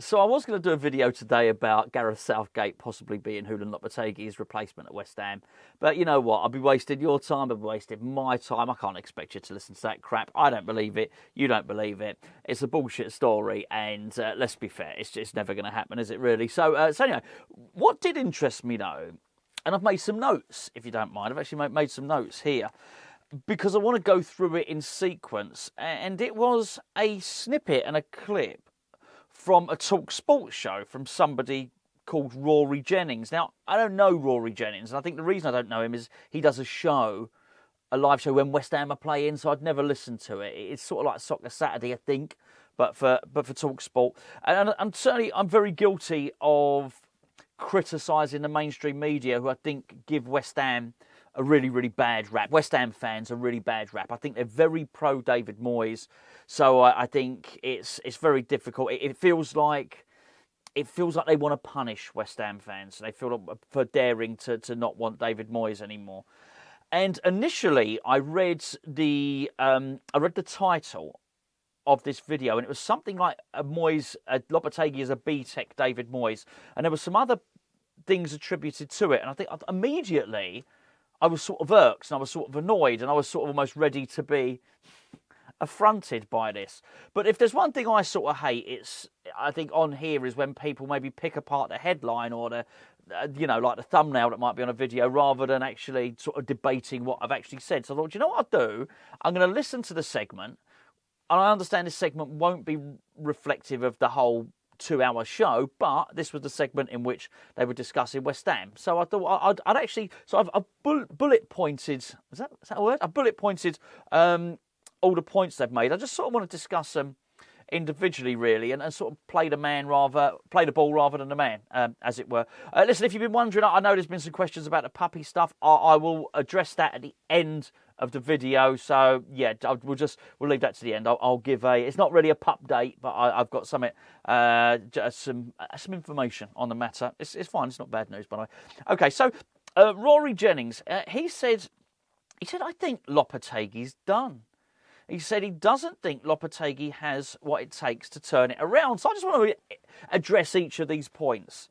So I was going to do a video today about Gareth Southgate possibly being Julen Lopetegui's replacement at West Ham. But you know what? I'll be wasting your time. I'll be wasting my time. I can't expect you to listen to that crap. I don't believe it. You don't believe it. It's a bullshit story. And let's be fair, it's just never going to happen, is it really? So anyway, what did interest me though, and I've made some notes, if you don't mind. I've actually made some notes here, because I want to go through it in sequence. And it was a snippet and a clip from a TalkSport show from somebody called Rory Jennings. Now, I don't know Rory Jennings, and I think the reason I don't know him is he does a live show when West Ham are playing, so I'd never listened to it. It's sort of like Soccer Saturday, I think, but for TalkSport. And certainly I'm very guilty of criticising the mainstream media, who I think give West Ham a really, really bad rap. West Ham fans a really bad rap. I think they're very pro David Moyes, so I think it's very difficult. It feels like they want to punish West Ham fans. They feel for daring to not want David Moyes anymore. And initially, I read the title of this video, and it was something like Lopetegui is a B-Tech David Moyes, and there were some other things attributed to it. And I think immediately I was sort of irked, and I was sort of annoyed, and I was sort of almost ready to be affronted by this. But if there's one thing I sort of hate, I think on here is when people maybe pick apart the headline or the like the thumbnail that might be on a video, rather than actually sort of debating what I've actually said. So I thought, you know what I'll do? I'm going to listen to the segment, and I understand this segment won't be reflective of the whole 2-hour show, but this was the segment in which they were discussing West Ham. So I thought I'd actually, so I've bullet pointed, is that a word? I've bullet pointed all the points they've made. I just sort of want to discuss them individually, really, and sort of play the ball rather than the man, as it were. Listen, if you've been wondering, I know there's been some questions about the puppy stuff. I will address that at the end of the video. So yeah, we'll leave that to the end. I'll give it's not really a pup date, but I've got some information on the matter. It's fine. It's not bad news, by the way. Okay, so Rory Jennings, he said, I think Lopetegui's done. He said he doesn't think Lopetegui has what it takes to turn it around. So I just want to address each of these points.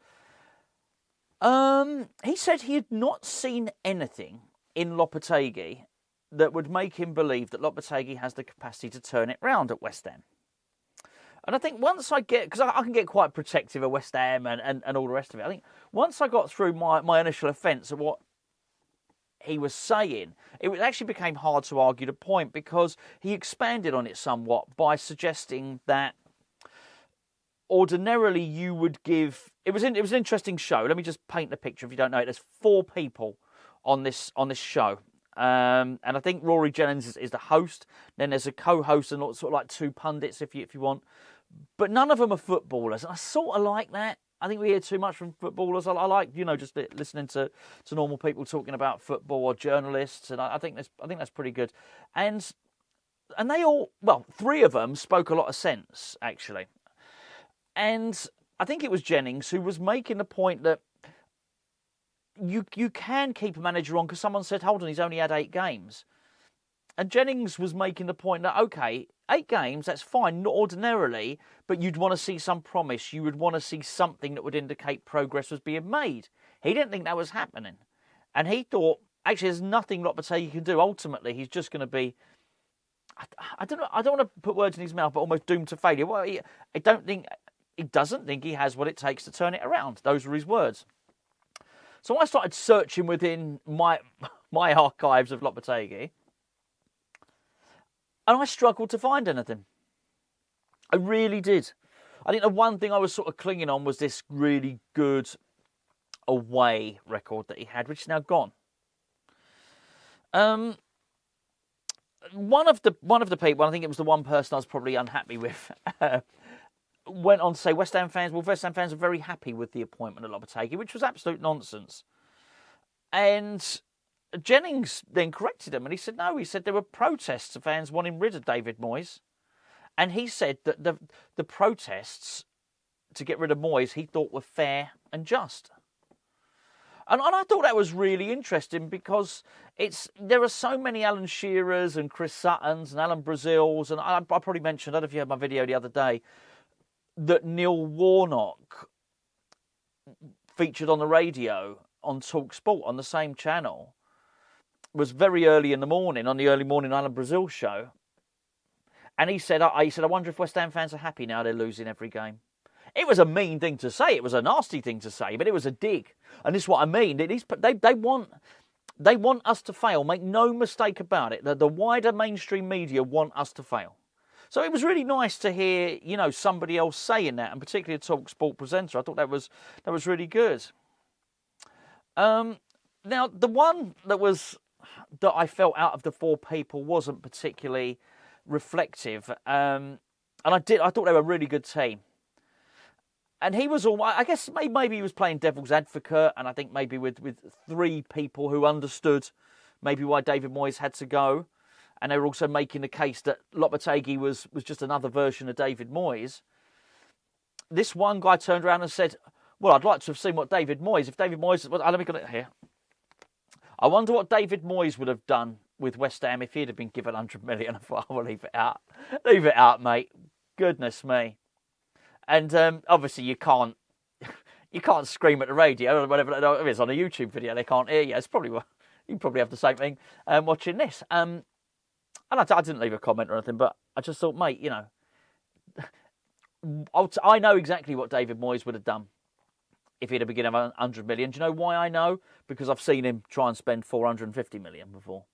He said he had not seen anything in Lopetegui that would make him believe that Lopetegui has the capacity to turn it round at West Ham. And I think once because I can get quite protective of West Ham and all the rest of it, I think once I got through my initial offence of what he was saying, it actually became hard to argue the point, because he expanded on it somewhat by suggesting that ordinarily you would give... It was an interesting show. Let me just paint the picture if you don't know it. There's 4 people on this show. And I think Rory Jennings is the host. Then there's a co-host and sort of like 2 pundits if you want. But none of them are footballers. And I sort of like that. I think we hear too much from footballers. I like, just listening to normal people talking about football, or journalists, and I think that's pretty good. And they all, 3 of them spoke a lot of sense, actually. And I think it was Jennings who was making the point that you can keep a manager on, because someone said, hold on, he's only had 8 games. And Jennings was making the point that, okay, 8 games, that's fine, not ordinarily, but you'd want to see some promise. You would want to see something that would indicate progress was being made. He didn't think that was happening. And he thought, actually, there's nothing Lopetegui can do. Ultimately, he's just going to be, I don't want to put words in his mouth, but almost doomed to failure. Well, he doesn't think he has what it takes to turn it around. Those were his words. So I started searching within my archives of Lopetegui, and I struggled to find anything. I really did. I think the one thing I was sort of clinging on was this really good away record that he had, which is now gone. One of the people, I think it was the one person I was probably unhappy with, went on to say West Ham fans are very happy with the appointment of Lopetegui, which was absolute nonsense. And Jennings then corrected him, and he said no. He said there were protests of fans wanting rid of David Moyes, and he said that the protests to get rid of Moyes he thought were fair and just. And I thought that was really interesting, because there are so many Alan Shearers and Chris Suttons and Alan Brazils, and I probably mentioned, I don't know if you heard my video the other day, that Neil Warnock featured on the radio on TalkSport on the same channel was very early in the morning on the early morning Alan Brazil show. And he said, I wonder if West Ham fans are happy now they're losing every game. It was a mean thing to say. It was a nasty thing to say, but it was a dig. And this is what I mean. They want us to fail. Make no mistake about it. The wider mainstream media want us to fail. So it was really nice to hear, somebody else saying that, and particularly a TalkSport presenter. I thought that was really good. Now, the one that I felt out of the four people wasn't particularly reflective, and I thought they were a really good team. And he was I guess maybe he was playing devil's advocate, and I think maybe with three people who understood maybe why David Moyes had to go, and they were also making the case that Lopetegui was just another version of David Moyes. This one guy turned around and said, well, I'd like to have seen what David Moyes, if David Moyes, let me get it here. I wonder what David Moyes would have done with West Ham if he'd have been given 100 million. I thought, I'll leave it out. Leave it out, mate. Goodness me. And obviously you can't scream at the radio or whatever. If it's on a YouTube video, they can't hear you. It's probably you probably have the same thing watching this. And I didn't leave a comment or anything, but I just thought, mate, I know exactly what David Moyes would have done if he'd have been given 100 million. Do you know why I know? Because I've seen him try and spend 450 million before.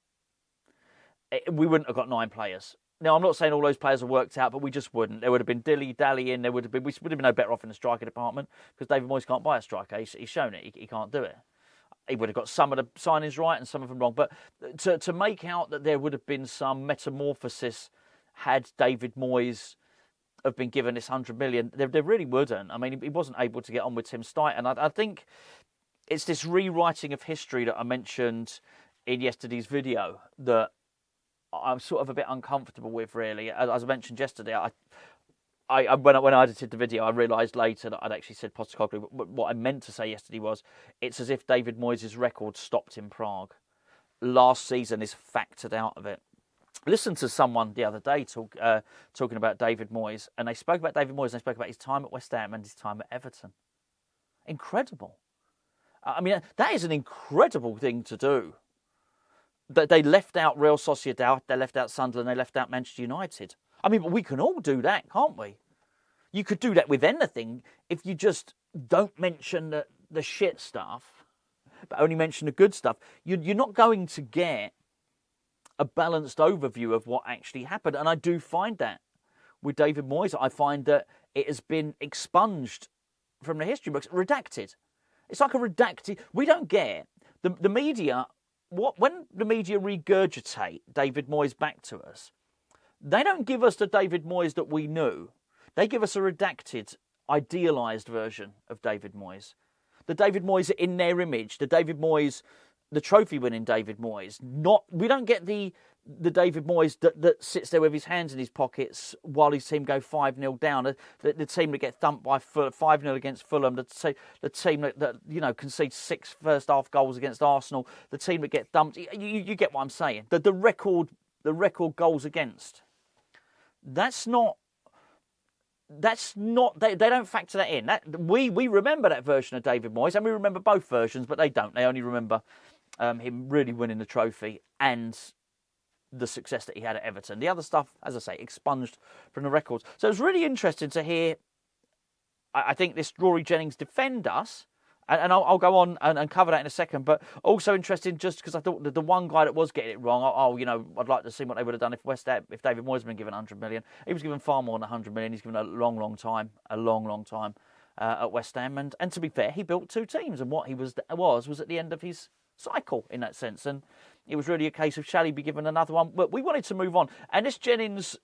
We wouldn't have got 9 players. Now, I'm not saying all those players have worked out, but we just wouldn't. There would have been dilly-dallying. We would have been no better off in the striker department because David Moyes can't buy a striker. He's shown it. He can't do it. He would have got some of the signings right and some of them wrong. But to make out that there would have been some metamorphosis had David Moyes have been given this 100 million, there really wouldn't. I mean, he wasn't able to get on with Tim Stight. And I think it's this rewriting of history that I mentioned in yesterday's video that I'm sort of a bit uncomfortable with, really. As I mentioned yesterday, when I edited the video, I realised later that I'd actually said Postecoglou. What I meant to say yesterday was, it's as if David Moyes' record stopped in Prague. Last season is factored out of it. Listen to someone the other day talking about David Moyes, and they spoke about David Moyes, and they spoke about his time at West Ham and his time at Everton. Incredible. I mean, that is an incredible thing to do. They left out Real Sociedad, they left out Sunderland, they left out Manchester United. I mean, but we can all do that, can't we? You could do that with anything if you just don't mention the shit stuff, but only mention the good stuff. You're not going to get a balanced overview of what actually happened. And I do find that with David Moyes. I find that it has been expunged from the history books, redacted. It's like a redacted. We don't get the media. When the media regurgitate David Moyes back to us, they don't give us the David Moyes that we knew. They give us a redacted, idealised version of David Moyes. The David Moyes in their image, the David Moyes, the trophy-winning David Moyes. We don't get the David Moyes that sits there with his hands in his pockets while his team go 5-0 down. The team that get thumped by 5-0 against Fulham. The team that concedes 6 first-half goals against Arsenal. The team that get dumped. You get what I'm saying. The record goals against. That's not. They don't factor that in. We remember that version of David Moyes, and we remember both versions, but they don't. They only remember him really winning the trophy and the success that he had at Everton. The other stuff, as I say, expunged from the records. So it was really interesting to hear, I think, this Rory Jennings defend us, and I'll go on and cover that in a second, but also interesting just because I thought that the one guy that was getting it wrong, I'd like to see what they would have done if if David Moyes had been given 100 million. He was given far more than 100 million. He's given a long time at West Ham. And to be fair, he built 2 teams, and what he was at the end of his cycle in that sense. And it was really a case of shall he be given another one? But we wanted to move on. And this Jennings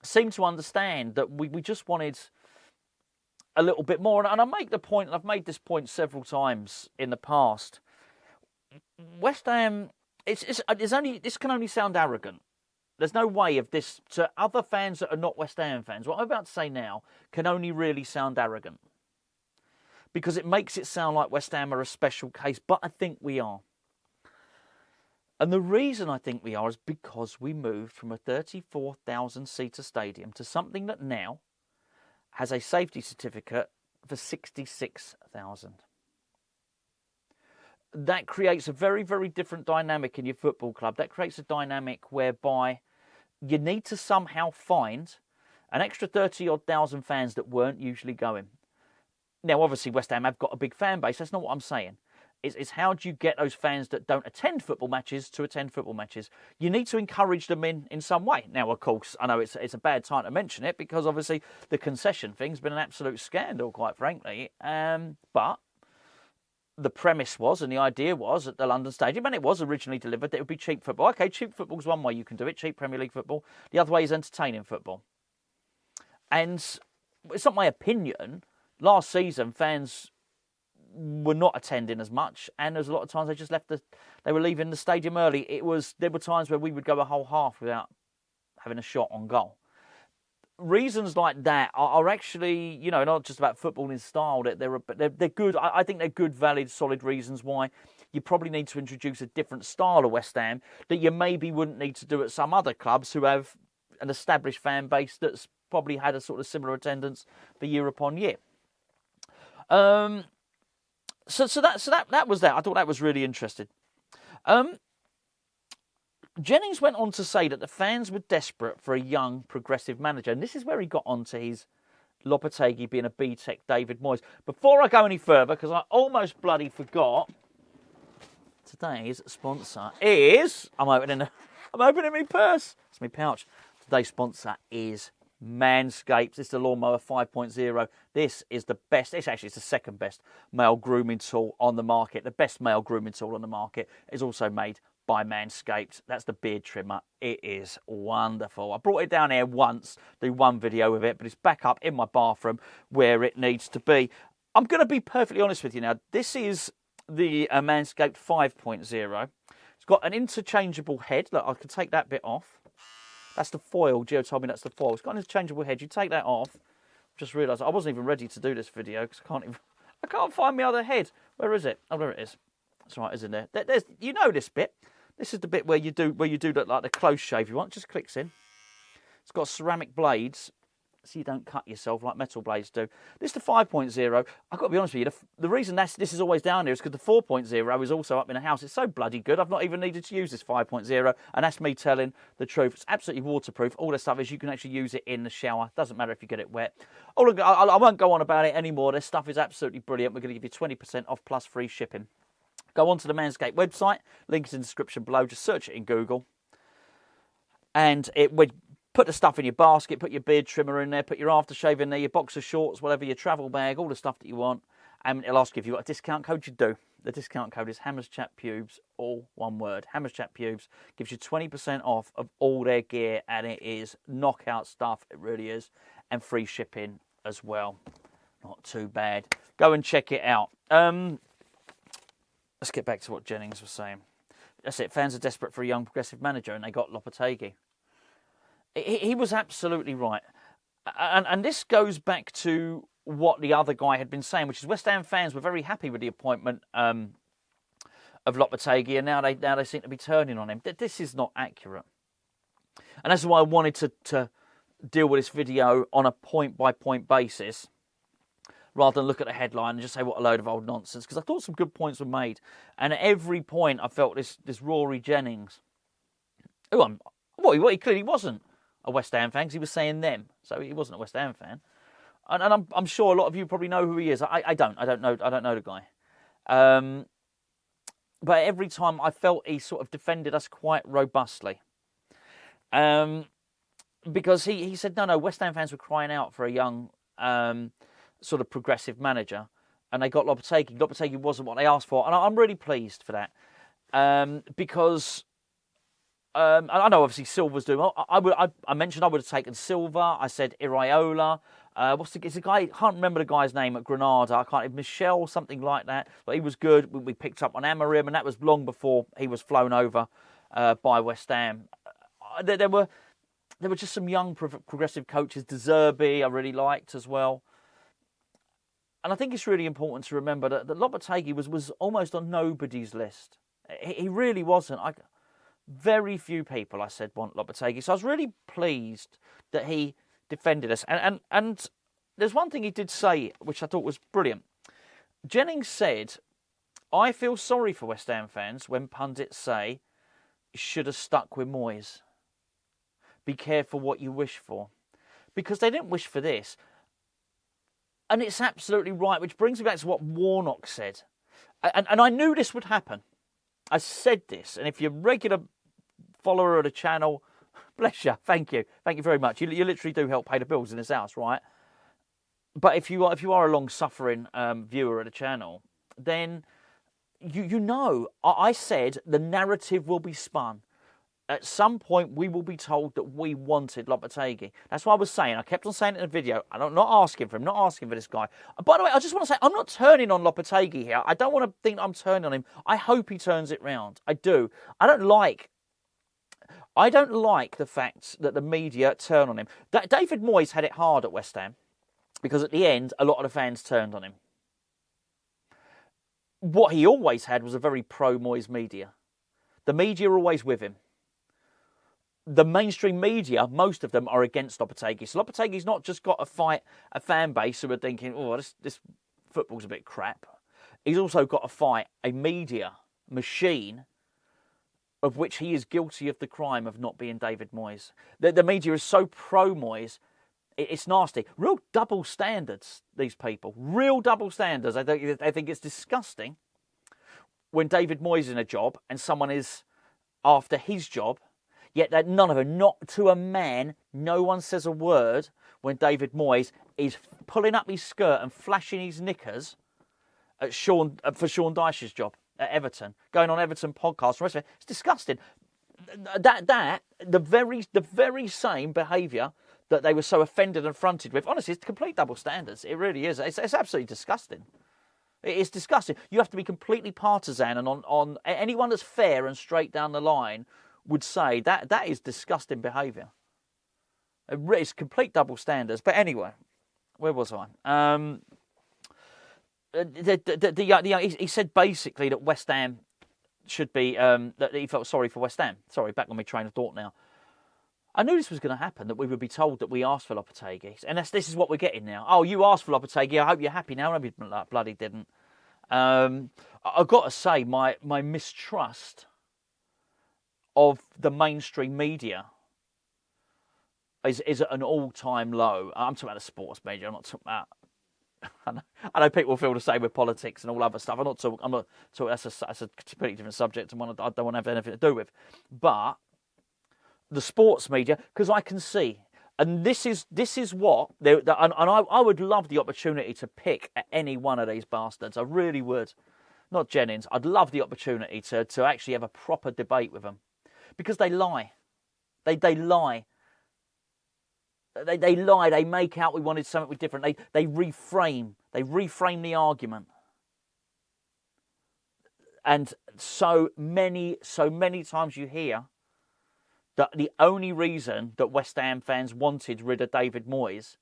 seemed to understand that we just wanted a little bit more. And I make the point, and I've made this point several times in the past. West Ham, this can only sound arrogant. There's no way of this to other fans that are not West Ham fans. What I'm about to say now can only really sound arrogant, because it makes it sound like West Ham are a special case, but I think we are. And the reason I think we are is because we moved from a 34,000-seater stadium to something that now has a safety certificate for 66,000. That creates a very, very different dynamic in your football club. That creates a dynamic whereby you need to somehow find an extra 30-odd thousand fans that weren't usually going. Now, obviously, West Ham have got a big fan base. That's not what I'm saying. It's how do you get those fans that don't attend football matches to attend football matches? You need to encourage them in some way. Now, of course, I know it's a bad time to mention it because, obviously, the concession thing's been an absolute scandal, quite frankly. But the premise was, and the idea was at the London Stadium, and it was originally delivered, that it would be cheap football. Okay, cheap football's one way you can do it, cheap Premier League football. The other way is entertaining football. And it's not my opinion. Last season, fans were not attending as much, and there was a lot of times they just they were leaving the stadium early. There were times where we would go a whole half without having a shot on goal. Reasons like that are actually, not just about football in style. They're good. I think they're good, valid, solid reasons why you probably need to introduce a different style of West Ham that you maybe wouldn't need to do at some other clubs who have an established fan base that's probably had a sort of similar attendance for year upon year. So that was that. I thought that was really interesting. Jennings went on to say that the fans were desperate for a young, progressive manager. And this is where he got on to his Lopetegui being a B-Tech David Moyes. Before I go any further, because I almost bloody forgot, today's sponsor is... I'm opening my purse. It's my pouch. Today's sponsor is Manscaped. It's the Lawnmower 5.0. This is the best. It's the second best male grooming tool on the market. The best male grooming tool on the market is also made by Manscaped. That's the beard trimmer. It is wonderful. I brought it down here once, do one video with it, but it's back up in my bathroom where it needs to be. I'm going to be perfectly honest with you now. This is the Manscaped 5.0. It's got an interchangeable head. Look, I can take that bit off. That's the foil. Gio told me that's the foil. It's got an interchangeable head. You take that off. Just realised I wasn't even ready to do this video because I can't find my other head. Where is it? Oh, there it is. That's right, isn't there? There's this bit. This is the bit where you do like the close shave you want. It just clicks in. It's got ceramic blades, so you don't cut yourself like metal blades do. This is the 5.0. I've got to be honest with you, the reason this is always down here is because the 4.0 is also up in the house. It's so bloody good, I've not even needed to use this 5.0, and that's me telling the truth. It's absolutely waterproof. All the stuff is you can actually use it in the shower. Doesn't matter if you get it wet. Oh, look, I won't go on about it anymore. This stuff is absolutely brilliant. We're going to give you 20% off plus free shipping. Go on to the Manscaped website. Link is in the description below. Just search it in Google. And it would put the stuff in your basket, put your beard trimmer in there, put your aftershave in there, your boxer shorts, whatever, your travel bag, all the stuff that you want. And it'll ask you if you've got a discount code. You do. The discount code is HammersChatPubes, all one word. HammersChatPubes gives you 20% off of all their gear, and it is knockout stuff. It really is. And free shipping as well. Not too bad. Go and check it out. Let's get back to what Jennings was saying. That's it. Fans are desperate for a young progressive manager, and they got Lopetegui. He was absolutely right. And this goes back to what the other guy had been saying, which is West Ham fans were very happy with the appointment of Lopetegui, and now they seem to be turning on him. This is not accurate. And that's why I wanted to deal with this video on a point-by-point basis, rather than look at the headline and just say what a load of old nonsense, because I thought some good points were made. And at every point I felt this Rory Jennings, he clearly wasn't a West Ham fan, because he was saying them, so he wasn't a West Ham fan. And I'm sure a lot of you probably know who he is. I don't know the guy. But every time I felt he sort of defended us quite robustly. Because he said, no, West Ham fans were crying out for a young sort of progressive manager, and they got Lopetegui. Lopetegui wasn't what they asked for, and I'm really pleased for that, because I know obviously Silva's doing well. I mentioned I would have taken Silva. I said Iraola. It's a guy, I can't remember the guy's name at Granada. Michel, something like that. But he was good. We picked up on Amorim, and that was long before he was flown over by West Ham. There were just some young progressive coaches. De Zerbi I really liked as well. And I think it's really important to remember that Lopetegui was almost on nobody's list. He really wasn't. Very few people, I said, want Lopetegui. So I was really pleased that he defended us. And there's one thing he did say, which I thought was brilliant. Jennings said, I feel sorry for West Ham fans when pundits say, should have stuck with Moyes. Be careful what you wish for. Because they didn't wish for this. And it's absolutely right, which brings me back to what Warnock said. And I knew this would happen. I said this, and if you're a regular follower of the channel, bless you, thank you very much. You literally do help pay the bills in this house, right? But if you are a long-suffering viewer of the channel, then you know I said the narrative will be spun. At some point, we will be told that we wanted Lopetegui. That's what I was saying. I kept on saying it in the video. I'm not asking for him, not asking for this guy. By the way, I just want to say, I'm not turning on Lopetegui here. I don't want to think I'm turning on him. I hope he turns it round. I do. I don't like the fact that the media turn on him. David Moyes had it hard at West Ham because at the end, a lot of the fans turned on him. What he always had was a very pro-Moyes media. The media are always with him. The mainstream media, most of them are against Lopetegui. So Lopetegui's not just got to fight a fan base who are thinking, oh, this football's a bit crap. He's also got to fight a media machine of which he is guilty of the crime of not being David Moyes. The media is so pro-Moyes, it's nasty. Real double standards, these people. Real double standards. I think it's disgusting when David Moyes is in a job and someone is after his job. Yet that none of them, not to a man, no one says a word when David Moyes is pulling up his skirt and flashing his knickers at for Sean Dyche's job at Everton, going on Everton podcasts. The rest of it, it's disgusting. The very same behaviour that they were so offended and fronted with. Honestly, it's complete double standards. It really is. It's absolutely disgusting. It is disgusting. You have to be completely partisan, and on anyone that's fair and straight down the line would say that is disgusting behaviour. It's complete double standards. But anyway, where was I? He said basically that West Ham should be that he felt sorry for West Ham. Sorry, back on my train of thought now. I knew this was going to happen, that we would be told that we asked for Lopetegui, and this is what we're getting now. Oh, you asked for Lopetegui. I hope you're happy now. No, we bloody didn't. I've got to say, my mistrust of the mainstream media is at an all-time low. I'm talking about the sports media. I'm not talking about. I know people feel the same with politics and all other stuff. I'm not talking. That's a completely different subject and one I don't want to have anything to do with. But the sports media, because I can see, and this is what and I would love the opportunity to pick at any one of these bastards. I really would. Not Jennings. I'd love the opportunity to actually have a proper debate with them. Because they lie. They lie. They lie. They make out we wanted something different. They reframe. They reframe the argument. And so many times you hear that the only reason that West Ham fans wanted rid of David Moyes,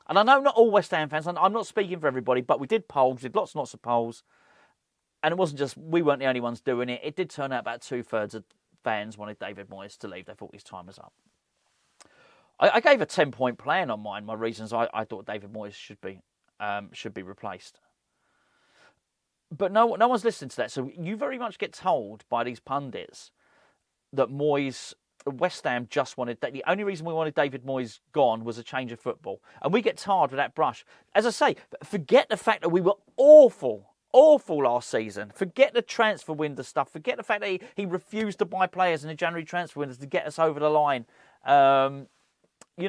and I know not all West Ham fans, I'm not speaking for everybody, but we did polls, we did lots and lots of polls, and it wasn't just, we weren't the only ones doing it. It did turn out about 2/3 of fans wanted David Moyes to leave. They thought his time was up. I gave a 10-point plan on mine, my reasons I thought David Moyes should be replaced. But no one's listening to that. So you very much get told by these pundits that West Ham just wanted that. The only reason we wanted David Moyes gone was a change of football. And we get tarred with that brush. As I say, forget the fact that we were awful last season. Forget the transfer window stuff. Forget the fact that he refused to buy players in the January transfer windows to get us over the line. We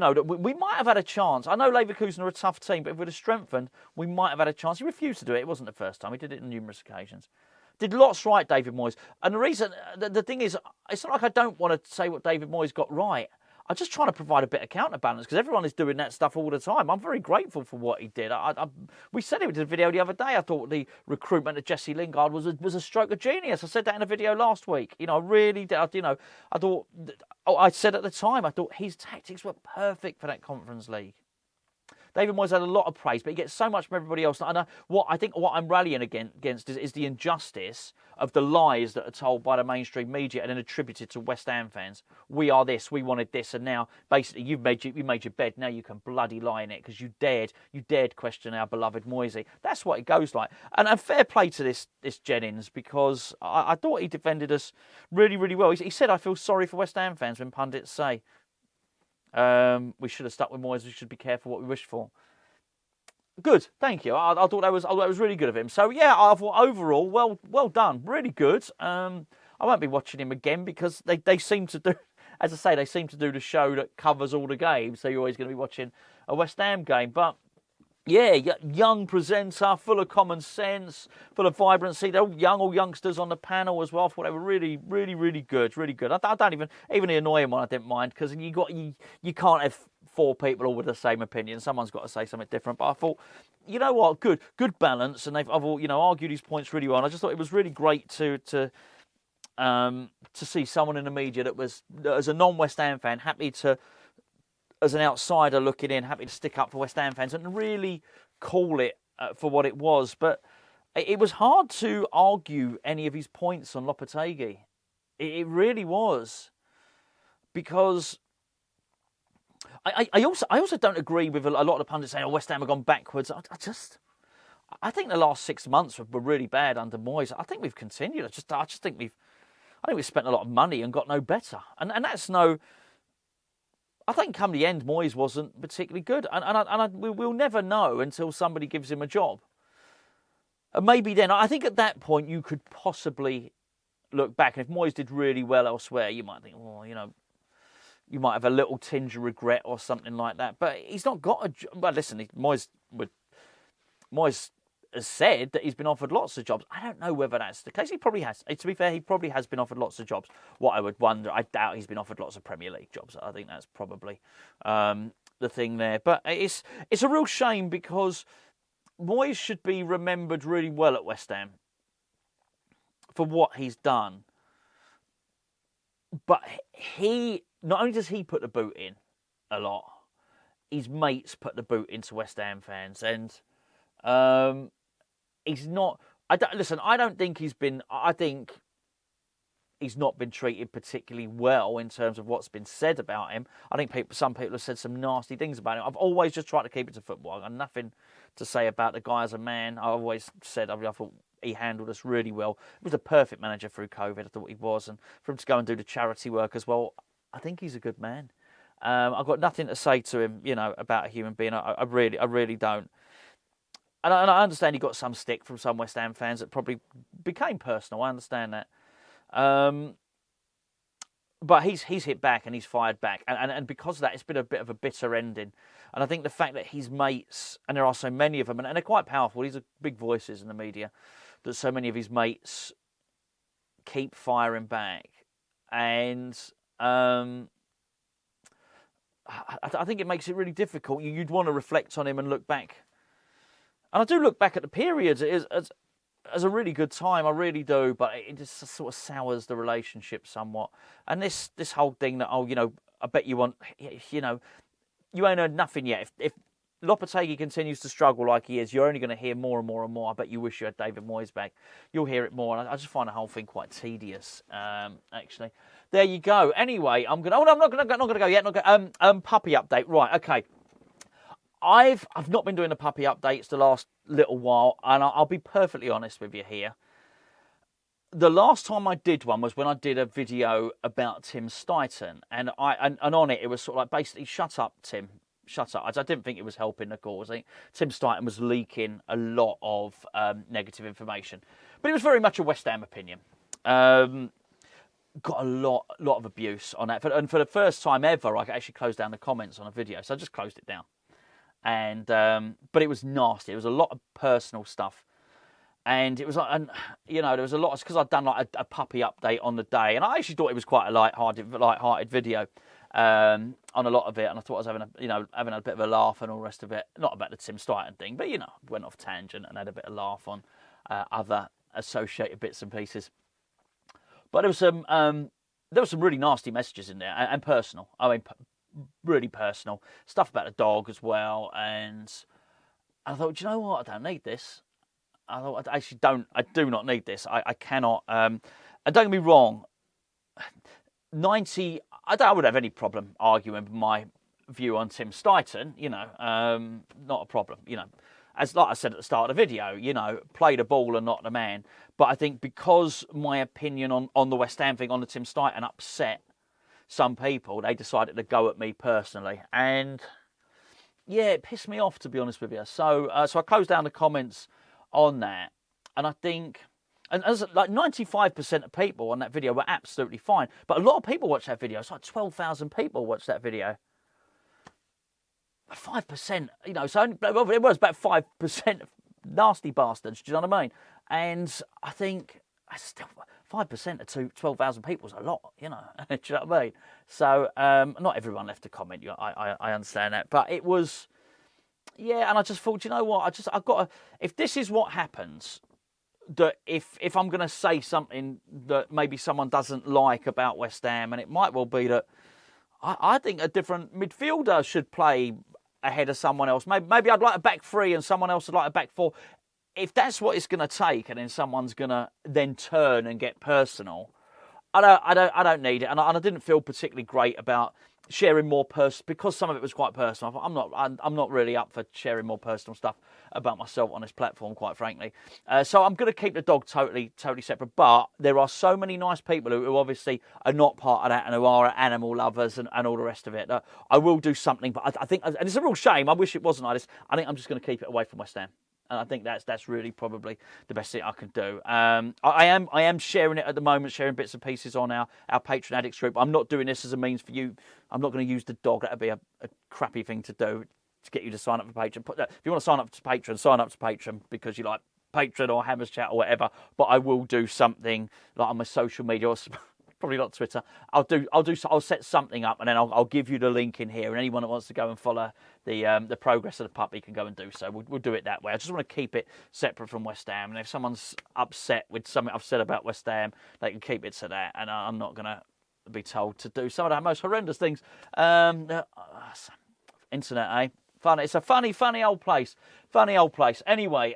might have had a chance. I know Leverkusen are a tough team, but if we'd have strengthened, we might have had a chance. He refused to do it. It wasn't the first time. He did it on numerous occasions. Did lots right, David Moyes. And the reason, the thing is, it's not like I don't want to say what David Moyes got right. I'm just trying to provide a bit of counterbalance because everyone is doing that stuff all the time. I'm very grateful for what he did. We said it in a video the other day. I thought the recruitment of Jesse Lingard was a stroke of genius. I said that in a video last week. I really did. I thought. I said at the time, I thought his tactics were perfect for that Conference League. David Moyes had a lot of praise, but he gets so much from everybody else. And what I'm rallying against is the injustice of the lies that are told by the mainstream media and then attributed to West Ham fans. We are this, we wanted this, and now basically you made your bed. Now you can bloody lie in it because you dared question our beloved Moisey. That's what it goes like. And fair play to this Jennings, because I thought he defended us really, really well. He said, "I feel sorry for West Ham fans when pundits say we should have stuck with Moyes. We should be careful what we wish for." Good, thank you. I thought that was really good of him. So yeah, I thought overall, well done, really good. I won't be watching him again because they seem to do, as I say, they seem to do the show that covers all the games. So you're always going to be watching a West Ham game, but. Yeah, young presenter, full of common sense, full of vibrancy. They're all youngsters on the panel as well. I thought they were really, really, really good, really good. I don't even the annoying one I didn't mind, because you can't have 4 people all with the same opinion. Someone's got to say something different. But I thought, you know what, good balance, and I've all argued these points really well. And I just thought it was really great to see someone in the media that was, as a non-West Ham fan, happy to. As an outsider looking in, happy to stick up for West Ham fans and really call it for what it was. But it was hard to argue any of his points on Lopetegui. It really was. Because I also don't agree with a lot of the pundits saying, West Ham have gone backwards. I think the last 6 months were really bad under Moyes. I think we've continued. I think we've spent a lot of money and got no better. And that's no... I think come the end, Moyes wasn't particularly good. And we'll never know until somebody gives him a job. And maybe then, I think at that point, you could possibly look back. And if Moyes did really well elsewhere, you might think, you might have a little tinge of regret or something like that. But he's not got a job. Well, listen, Moyes has said that he's been offered lots of jobs. I don't know whether that's the case. He probably has. To be fair, he probably has been offered lots of jobs. What I would wonder, I doubt he's been offered lots of Premier League jobs. I think that's probably the thing there. But it's a real shame, because Moyes should be remembered really well at West Ham for what he's done. But not only does he put the boot in a lot, his mates put the boot into West Ham fans. And he's not. I think he's not been treated particularly well in terms of what's been said about him. I think some people have said some nasty things about him. I've always just tried to keep it to football. I've got nothing to say about the guy as a man. I always said I thought he handled us really well. He was a perfect manager through COVID. I thought he was, and for him to go and do the charity work as well, I think he's a good man. I've got nothing to say to him, about a human being. I really don't. And I understand he got some stick from some West Ham fans that probably became personal. I understand that. But he's hit back and he's fired back. And because of that, it's been a bit of a bitter ending. And I think the fact that his mates, and there are so many of them, and they're quite powerful. These are big voices in the media, that so many of his mates keep firing back. And I think it makes it really difficult. You'd want to reflect on him and look back. And I do look back at the periods as a really good time, I really do, but it just sort of sours the relationship somewhat. And this whole thing that, I bet you want, you ain't heard nothing yet. If Lopetegui continues to struggle like he is, you're only going to hear more and more and more. I bet you wish you had David Moyes back. You'll hear it more. And I just find the whole thing quite tedious, actually. There you go. Anyway, I'm not going to go yet. Puppy update. Right, okay. I've not been doing the puppy updates the last little while, and I'll be perfectly honest with you here. The last time I did one was when I did a video about Tim Stuyton, and on it was sort of like basically, shut up, Tim, shut up. I didn't think it was helping the cause. I think Tim Stuyton was leaking a lot of negative information, but it was very much a West Ham opinion. Got a lot of abuse on that, and for the first time ever, I actually closed down the comments on a video, so I just closed it down. And but it was nasty. It was a lot of personal stuff, and it was like, there was a lot. Because I'd done like a puppy update on the day, and I actually thought it was quite a light-hearted video on a lot of it. And I thought I was having a bit of a laugh and all the rest of it. Not about the Tim Stuyton thing, but went off tangent and had a bit of laugh on other associated bits and pieces. But there was some really nasty messages in there and personal. I mean, really personal stuff about the dog as well. And I thought, do you know what? I don't need this. I thought, I do not need this. I cannot. And don't get me wrong. 90. I would have any problem arguing with my view on Tim Stuyton. Not a problem. As like I said at the start of the video, play the ball and not the man. But I think because my opinion on the West Ham thing, on the Tim Stuyton, upset some people, they decided to go at me personally. And yeah, it pissed me off, to be honest with you. So I closed down the comments on that. And I think, and as like 95% of people on that video were absolutely fine. But a lot of people watched that video. It's like 12,000 people watched that video. 5%, so it was about 5% nasty bastards, do you know what I mean? And I think still 5% of 12,000 people is a lot, do you know what I mean? So not everyone left a comment, I understand that, but it was, yeah, and I just thought, you know what, I've got to, if this is what happens, that if I'm going to say something that maybe someone doesn't like about West Ham, and it might well be that I think a different midfielder should play ahead of someone else. Maybe I'd like a back three and someone else would like a back four. If that's what it's going to take, and then someone's going to then turn and get personal, I don't need it. And I didn't feel particularly great about sharing more because some of it was quite personal. I thought, I'm not really up for sharing more personal stuff about myself on this platform, quite frankly. So I'm going to keep the dog totally separate. But there are so many nice people who obviously are not part of that and who are animal lovers and all the rest of it. I will do something, but I think, and it's a real shame. I wish it wasn't like this. I think I'm just going to keep it away from West Ham. And I think that's really probably the best thing I can do. I am sharing it at the moment, sharing bits and pieces on our Patreon Addicts group. I'm not doing this as a means for you. I'm not going to use the dog. That would be a crappy thing to do to get you to sign up for Patreon. If you want to sign up to Patreon because you like Patreon or Hammers Chat or whatever. But I will do something like on my social media, or probably not Twitter. I'll set something up, and then I'll give you the link in here, and anyone that wants to go and follow the progress of the puppy can go and do so. We'll do it that way. I just want to keep it separate from West Ham, and if someone's upset with something I've said about West Ham, they can keep it to that, and I'm not going to be told to do some of the most horrendous things. Internet, eh? Funny. It's a funny old place. Anyway,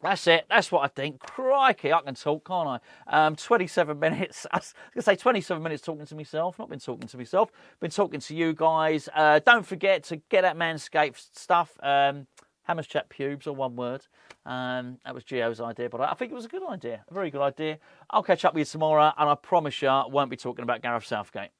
that's it. That's what I think. Crikey, I can talk, can't I? 27 minutes. I was going to say 27 minutes talking to myself. Not been talking to myself. Been talking to you guys. Don't forget to get that Manscaped stuff. Hammers Chat Pubes, all one word. That was Gio's idea, but I think it was a good idea. A very good idea. I'll catch up with you tomorrow, and I promise you I won't be talking about Gareth Southgate.